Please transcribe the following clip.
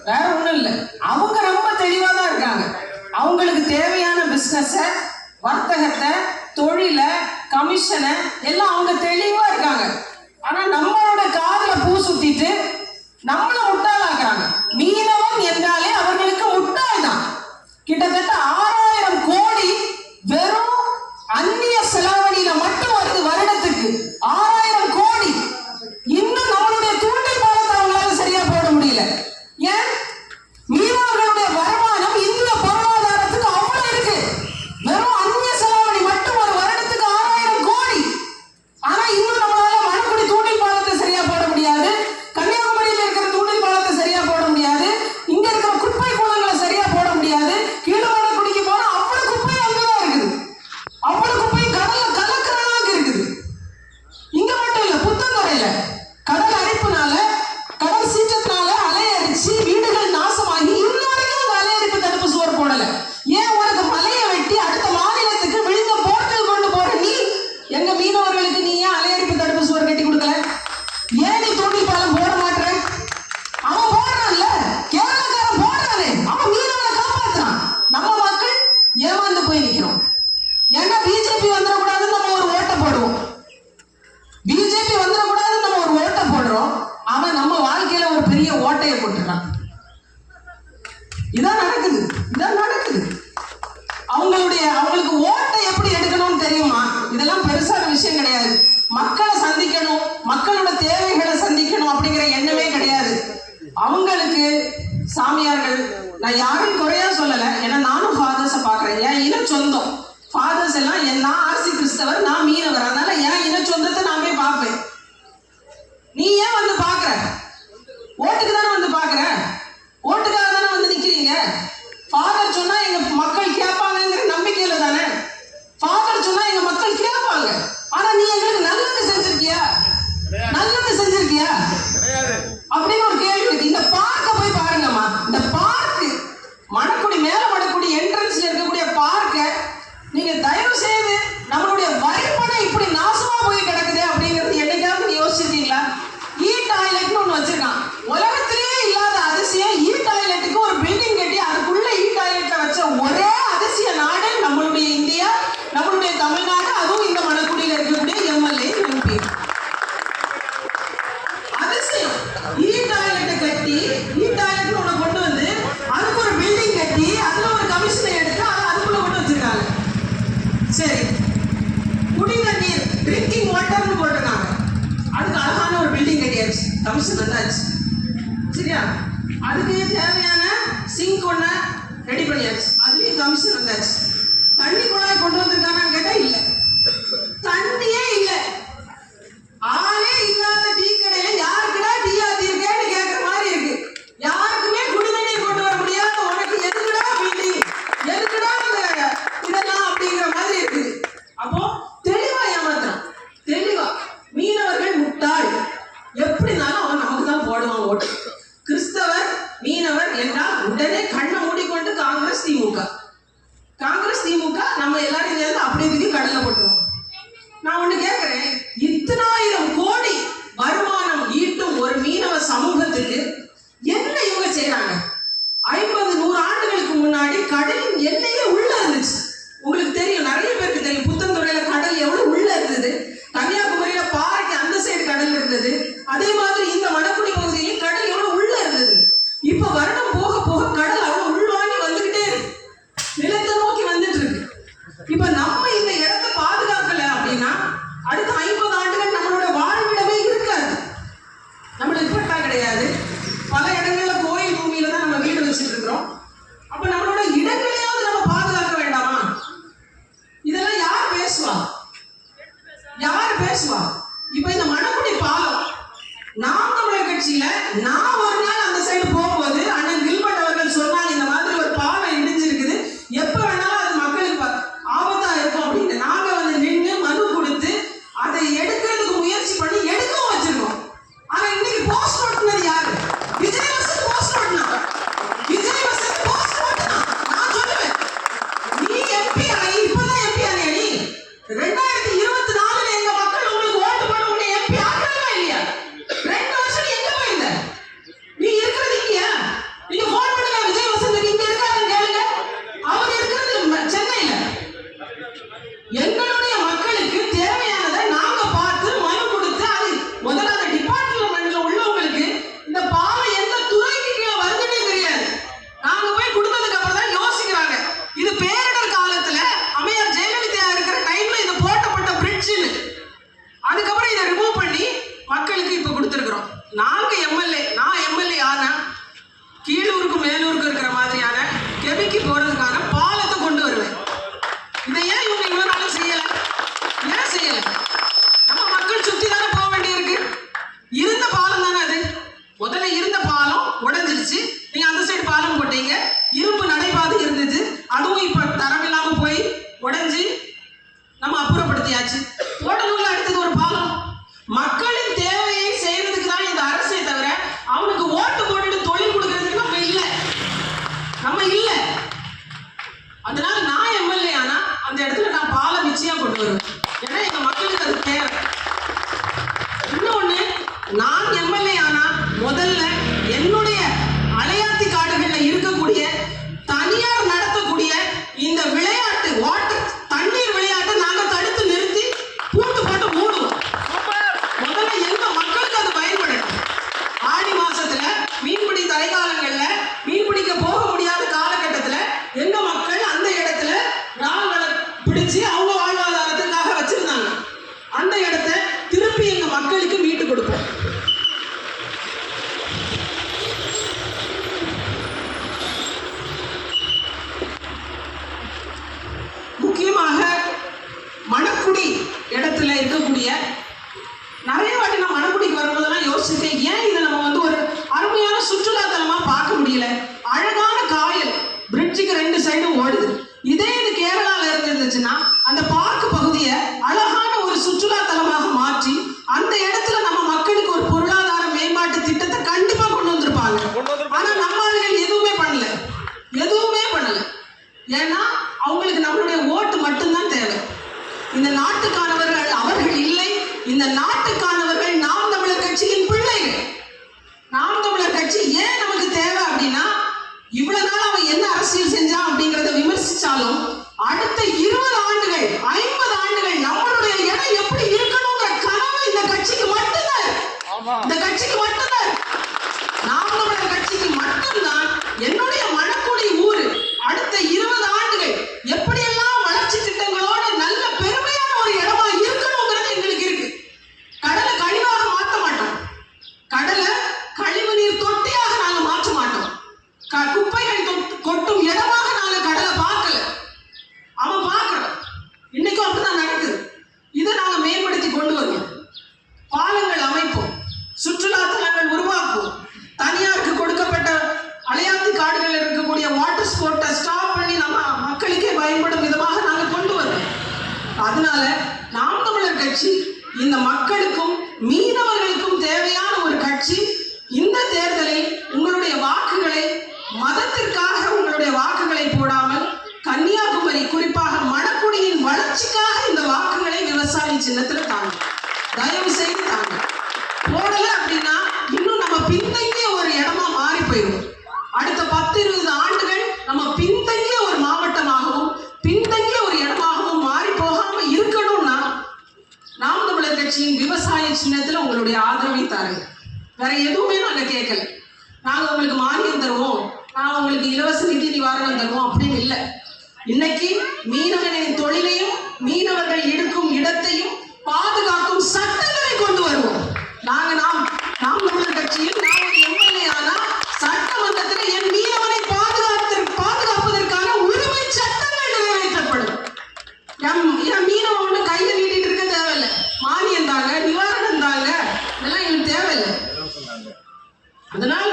வேற ஒண்ணும் இல்லை. அவங்க ரொம்ப தெளிவா தான் இருக்காங்க. அவங்களுக்கு தேவையான பிசினஸ, வர்த்தகத்தை, தொழில, கமிஷனை எல்லாம் அவங்க தெளிவா இருக்காங்க. ஆனா நம்மளோட காதுல பூ சுத்திட்டு நம்மள முட்டாளாக்குறாங்க. மீனவன் என்றாலே அவர்களுக்கு முட்டாள் தான். கிட்டத்தட்ட 6000 கோடி வெறும் அந்நிய செலாவணியில மட்டும் வருது வருடத்துக்கு. 6000 கோடி. இன்னும் நம்மளுடைய தூண்டில் பாலத்தை அவங்களால சரியா போட முடியல. ஏன்? மீனவர்களுடைய வருமானம் இந்திய பொருளாதாரத்துக்கு அவ்வளவு இருக்கு. வெறும் அந்நிய செலாவணி மட்டும் ஒரு வருடத்துக்கு 6000 கோடி. ஆனா இன்னும் நம்மளால மணக்குடி தூண்டில் பாலத்தை சரியா போட முடியாது. கன்னியாகுமரியில் இருக்கிற தூண்டில் பாலத்தை சரியா போட முடியாது. இங்க இருக்கிற குப்பை குளங்களை சரியா போட முடியாது. கீழமணக்குடிக்கு போனா அவ்வளவு குப்பை அங்கதான் இருக்குது. அவ்வளவு குப்பை கடல்ல கலக்கிற அளவுக்கு இருக்குது. இங்க மட்டும் இல்ல, புத்தந்துறையில கடல் அரிப்புனால, கடல் சீற்றத்தினால அலையரிச்சு வீடுகள் நாசமாகி இன்ன வரைக்கும் அந்த அலையரிப்பு தடுப்பு சுவர் போடல. ஏன்? உனக்கு மலையை வெட்டி அடுத்த மாநிலத்துக்கு விழுந்த போர்ட்டல் கொண்டு போற நீ எங்க மீனவர்களுக்கு நீ ஏன் அலையரிப்பு தடுப்பு சுவர் கட்டி கொடுக்கல? ஏன் நீ தூண்டில் பாலம் போட மாட்டேற? அவன் போடுறான்ல, கேரளக்காரன் போடுறானே, அவன் மீனவனை காப்பாத்துறான். நம்ம மக்கள் ஏமாந்து போய் நிக்கிறோம். ஏன்னா பிஜேபி வந்துடக்கூடாதுன்னு நம்ம ஒரு ஓட்டை போடுவோம். பிஜேபி வந்துடக்கூடாதுன்னு நம்ம ஒரு ஓட்டை போடுறோம். அவன் நம்ம வாழ்க்கையில ஒரு பெரிய ஓட்டையை போட்டுறான். இதான் நடக்குது, இதான் நடக்குது. அவங்களுக்கு ஓட்டை எப்படி எடுக்கணும்னு தெரியுமா? இதெல்லாம் பெருசான விஷயம் கிடையாது. மக்களை சந்திக்கணும், மக்களோட தேவைகளை சந்திக்கணும் அப்படிங்கிற எண்ணமே கிடையாது அவங்களுக்கு. சாமியார்கள், நான் யாரும் குறையா சொல்லல, ஏன்னா நானும் ஃபாதர்ஸை பார்க்குறேன். என் இன சொந்தம் ஃபாதர்ஸ் எல்லாம், நான் ஆர்சி கிறிஸ்தவர், நான் மீனவர். அதனால என் இன சொந்தத்தை நான் போய் பார்ப்பேன். நீ ஏன் வந்து பார்க்குற? ஓட்டுக்கு தானே வந்து பார்க்குற, ஓட்டுக்காக தானே வந்து நிற்கிறீங்க. ஃபாதர் சொன்னா எங்க மக்கள் கேட்பாங்கிற நம்பிக்கையில தானே. ஃபாதர் சொன்னா எங்க மக்கள் கேட்பாங்க. ஆனா நீ எங்களுக்கு நல்லது செஞ்சிருக்கியா? நல்லது செஞ்சிருக்கியா அப்படின்னு ஒரு கேள்வி இருக்கு. இந்த பார்க்க போய் பாருங்கம்மா. இந்த பார்க்கு மணக்குடி, மேல மணக்குடி என்ட்ரன்ஸ்ல இருக்கக்கூடிய பார்க்க நீங்க தயவு செய்து, நம்மளுடைய வரிப்பணம் இப்படி நாசமா போய் கிடக்குது அப்படிங்கிறது என்னைக்காவது நீ யோசிச்சிருக்கீங்களா? இ டாய்லெட்னு ஒண்ணு வச்சிருக்கான். உலகத்திலேயே இல்லாத அதிசயம், இ டாய்லெட்டுக்கு ஒரு பில்டிங் கட்டி அதுக்குள்ள இ டாய்லெட்டை வச்ச ஒரே அதிசய நாடு நம்மளுடைய இந்தியா, நம்மளுடைய தமிழ்நாடு. அதுவும் இந்த மணக்குடியில இருக்கக்கூடிய எம்எல்ஏ, எம்பி. அதிசயம். இ டாய்லெட்டை கட்டி, இ டாய்லெட்னு ஒண்ணு கொண்டு வந்து அதுக்கு ஒரு பில்டிங் கட்டி அதுல ஒரு கமிஷனை எடுத்து அதுக்குள்ள கொண்டு வச்சிருக்காங்க. சரி, குடி தண்ணீர், ட்ரிங்கிங் வாட்டர்னு போட்டிருக்காங்க. அதுக்கு அழகான ஒரு பில்டிங் கட்டியாச்சு, கமிஷன் வந்தாச்சு. சரியா? அதுக்கு தேவையான சிங்க் ஒண்ணு ரெடி பண்ணியாச்சு, அதுலயும் கமிஷன் வந்தாச்சு. தண்ணி குழாய் கொண்டு வந்திருக்காங்கன்னு கேட்டா இல்ல, தண்ணியே இல்ல. ஆளே இல்லாத டீ கடையில யாருக்குடா டீ ஆத்திருக்கேன்னு கேட்கிற மாதிரி இருக்கு. யாருக்குமே குடி தண்ணீர் கொண்டு வர முடியாத உனக்கு எதுக்குடா பில்டிங், எதுக்குடா இதெல்லாம் அப்படிங்கிற மாதிரி இருக்குது. அப்போ தெளிவா ஏமாத்துறான். தெளிவா மீனவர்கள் முட்டாள். எப்படினாலும் அவன் நமக்கு தான் போடுவான் ஓட்டு. கிறிஸ்தவர் மீனவர் என்றால் உடனே கண்ணை மூடிக்கொண்டு காங்கிரஸ் திமுக, காங்கிரஸ் திமுக, நம்ம எல்லாரும் சேர்ந்து அப்படியே தூக்கி கடல்ல போட்டுருவோம். நான் ஒண்ணு கேட்கிறேன், இத்தனாயிரம் கோடி வருமானம் ஈட்டும் ஒரு மீனவ சமூகத்துக்கு என்ன இவங்க செய்யறாங்க? 50-100 ஆண்டுகளுக்கு முன்னாடி கடலின் எல்லையே உள்ள இருந்துச்சு. உங்களுக்கு தெரியும், நிறைய பேருக்கு தெரியும். புத்தந்துறையில கடல் எவ்வளவு உள்ள இருந்தது. கன்னியாகுமரியில பாறைக்கு அந்த சைடு கடல் இருந்தது. அதே மாதிரி இந்த மணக்குடி பகுதியிலும் கடல் எவ்வளவு உள்ள இருந்தது. இப்ப வருடம் போக போக கடல் அவ்வளவு உள்வாங்கி வந்துகிட்டே இருக்கு, நிலத்தை நோக்கி வந்துட்டு இருக்கு. இப்ப நம்ம இந்த இடத்தை பாதுகாக்கல அப்படின்னா கீழூருக்கு மேலூருக்கு இருக்கிற மாதிரியான கெபிக்கு போறதுக்கான பாலத்தை கொண்டு வருவேன். இதை ஏன் இவங்க இவ்வளவு நாளும் செய்யல? ஏன் செய்யல? நம்ம மக்கள் சுத்தி தானே போக வேண்டியிருக்கு. இருந்த பாலம் தானே அது. முதல்ல இருந்த பாலம் உடைஞ்சிருச்சு, நீங்க அந்த சைடு பாலம் போட்டீங்க. இரும்பு நடைபாதை இருந்தது, அதுவும் இப்ப தரம் இல்லாம போய் உடைஞ்சு நம்ம அப்புறப்படுத்தியாச்சு. போடணும்ல அடுத்தது ஒரு பாலம். மக்களின் தேவையை செய்யறதுக்கு தான் இந்த அரசே தவிர அவனுக்கு ஓட்டு போட்டுட்டு தொழில் கொடுக்கறதுக்கு நம்ம இல்ல. அதனால நான் எம்எல்ஏ ஆனா அந்த இடத்துல நான் பாலம் நிச்சயம் கொண்டு வருவேன். ஏன்னா எங்க மக்களுக்கு அது தேவை. இன்னொன்னு, நான் எம்எல்ஏ ஆனா முதல்ல என்னுடைய அலையாத்தி காடுகள்ல இருக்கக்கூடிய தனியார் நடத்தக்கூடிய இந்த விளையாட்டு வாட்டர் தண்ணீர் விளையாட்டை நாங்க தடுத்து நிறுத்தி பூட்டு போட்டு மூடுவோம். முதல்ல எங்க மக்களுக்கு அது பயன்படும். ஆடி மாசத்துல மீன்பிடி தடைக்காலங்கள்ல மீன் பிடிக்க போக முடியாத காலகட்டத்துல எங்க மக்கள் அந்த இடத்துல இறால்களை பிடிச்சு அவங்க வாழ்வாதாரத்துக்காக வச்சிருந்தாங்க. அந்த இடத்தை திருப்பி எங்க மக்களுக்கு மீட்டு கொடுப்போம். முக்கியமாக மணக்குடி இடத்துல இருக்கக்கூடிய நிறைய வாட்டி நான் மணக்குடிக்கு வரும்போதெல்லாம் யோசிச்சிருக்கேன், ஏன் இதை நம்ம ஒரு அருமையான சுற்றுலா தலமா பார்க்க முடியல. அழகான காயல், பிரிட்ஜுக்கு 2 சைடும் ஓடுது. இதே இது கேரளால இருந்துச்சுன்னா அந்த பார்க் பகுதியை அழகான ஒரு சுற்றுலா தலமாக மாற்றி அந்த இடத்துல நம்ம மக்களுக்கு ஒரு பொருளாதார மேம்பாட்டு திட்டத்தை கண்டிப்பா கொண்டு வந்திருப்பாங்க. ஆனா நம்ம ஆளுகள் எதுவுமே பண்ணல. ஏன்னா அவங்களுக்கு நம்மளுடைய ஓட்டு மட்டும்தான் தேவை. இந்த நாட்டுக்கானவர்கள் அவர்கள் இல்லை. இந்த நாட்டுக்கானவர்கள் நாம் தமிழர் கட்சியின் பிள்ளைகள். நாம் தமிழர் கட்சி ஏன் நமக்கு தேவை அப்படின்னா, இவ்வளவு நாள் அவன் என்ன அரசியல் செஞ்சான் அப்படிங்கறத விமர்சிச்சாலும் அடுத்த 20 ஆண்டுகள் 50 ஆண்டுகள் நம்மளுடைய இடம் எப்படி இருக்கணுங்கிற கனவு இந்த கட்சிக்கு மட்டும்தான். இந்த கட்சிக்கு மட்டும்தான், நாம் தமிழர் கட்சிக்கு மட்டும்தான் என்னுடைய மணக்குடி ஊரு அடுத்த 20 ஆண்டுகள் எப்படியெல்லாம் வளர்ச்சி திட்டங்களோட நல்ல பெருமையான ஒரு இடமா இருக்கணுங்கிறது எங்களுக்கு இருக்கு. கடலை கழிவாக மாற்ற மாட்டோம். கடலை கழிவு நீர் தொட்டியாக நாங்க மாற்ற மாட்டோம். குப்பைகள் கொட்டும் இடமாக நாங்க கடலை பார்க்கல. அவன் பார்க்கணும். இன்னைக்கும் அப்படிதான் நடக்குது. இதை நாங்க மேம்படுத்தி கொண்டு வருவோம். பாலங்கள் அமைப்போம், சுற்றுலா தலங்கள் உருவாக்குவோம். தனியாருக்கு கொடுக்கப்பட்ட அலையாத்தி காடுகள் இருக்கக்கூடிய வாட்டர் ஸ்போர்ட்டை ஸ்டாப் பண்ணி நம்ம மக்களுக்கே பயன்படும் விதமாக நாங்கள் கொண்டு வருவோம். அதனால நாம் தமிழர் கட்சி இந்த மக்களுக்கும் மீனவர்களுக்கும் தேவையான ஒரு கட்சி. இந்த தேர்தலில் உங்களுடைய வாக்குகளை மதத்திற்காக உங்களுடைய வாக்குகளை போடாமல் கன்னியாகுமரி, குறிப்பாக மணக்குடியின் வளர்ச்சிக்காக இந்த வாக்குகளை விவசாய சின்னத்தில் தாங்க. தயவு செய்து தாங்க. போடல அப்படின்னா இன்னும் நம்ம பின்தங்கிய ஒரு இடமா மாறி போயிடும். அடுத்த 10-20 ஆண்டுகள் நம்ம பின்தங்கிய ஒரு மாவட்டமாகவும் பின்தங்கிய ஒரு இடமாகவும் மாறி போகாம இருக்கணும்னா நாம் தமிழர் கட்சியின் விவசாய சின்னத்துல உங்களுடைய ஆதரவை தாருங்க. வேற எதுவுமே நாங்க கேட்கல. நாங்க உங்களுக்கு மானியம் தருவோம், நாங்க உங்களுக்கு இலவச நிதி நிவாரணம் தருவோம் அப்படின்னு இல்லை. இன்னைக்கு மீனவர்களின் தொழிலையும் மீனவர்கள் இருக்கும் இடத்தையும் பாதுகாக்கும் சட்டங்களை கொண்டு வருவோம். நாம் தமிழர் கட்சியில் நான் ஒரு எம்எல்ஏ ஆனா சட்டமன்றத்தில் என் மீனவனை பாதுகாப்பதற்கான உரிமை சட்டங்கள் நிறைவேற்றப்படும். என் மீனவன் ஒண்ணு கையில நீட்டிட்டு இருக்க தேவையில்லை. மானியம் தாங்க, நிவாரணம் தாங்க, இதெல்லாம் எனக்கு தேவையில்லை. அதனால